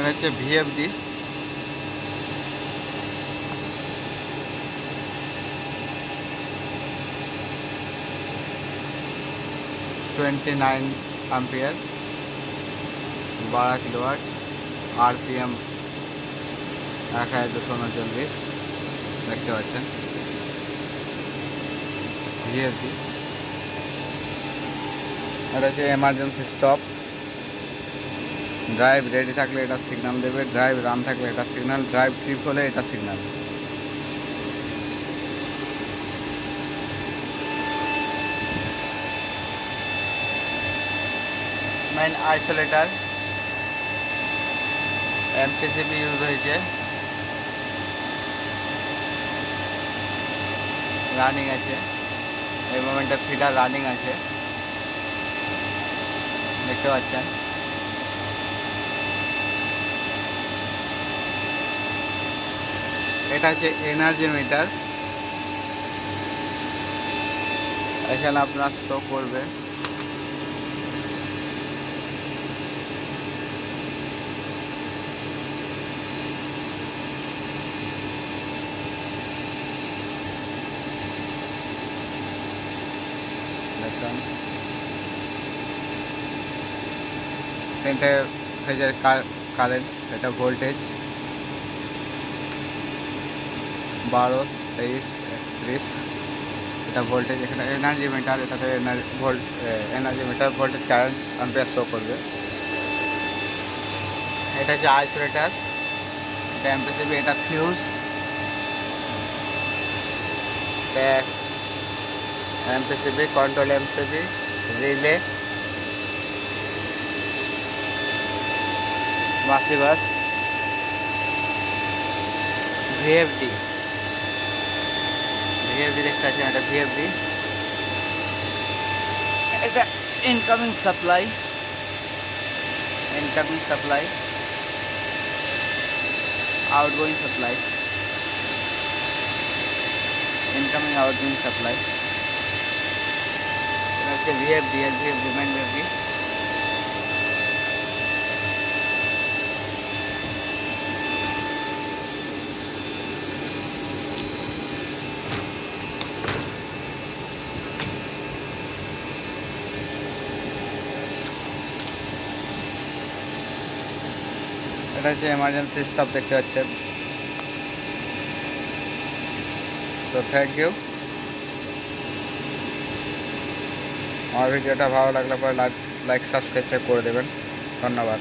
এটা হচ্ছে VFD, Ampere, 12 kilowatt, RPM 1239, দেখতে পাচ্ছেন ভিএফডি। এটা হচ্ছে এমার্জেন্সি স্টপ, ড্রাইভ রেডি থাকলে এটা সিগন্যাল দেবে, ড্রাইভ রান থাকলে এটা সিগন্যাল, ড্রাইভ ট্রিপ হলে এটা signal. Main isolator Mpcb use হয়েছে, রানিং আছে এই মোমেন্টে, ফিডার রানিং আছে দেখতে পাচ্ছেন। এটা হচ্ছে এনার্জি মিটার, এখানে আপনার শো করবে তিনটে ফেজের কারেন্ট, এটা ভোল্টেজ 12, 23, 31, এটা ভোল্টেজ। এখানে এনার্জি মিটার, এটাতে energy meter voltage current ampere show করবে। এটা হচ্ছে আইসোলেটার, এটা এমপিসিবি, এটা fuse, MPCB control, MPCB relay, বাস, ভিএফডি দেখতে পাচ্ছেন, এটা ভিএফডি। এটা incoming supply, outgoing supply, incoming outgoing supply. এটা হচ্ছে ভিএফডি, মেইন ভিএফডি। এটা হচ্ছে এমার্জেন্সি স্টপ দেখতে পাচ্ছেন। So thank you. আমার ভিডিওটা ভালো লাগলে পরে লাইক সাবস্ক্রাইব করে দেবেন। ধন্যবাদ।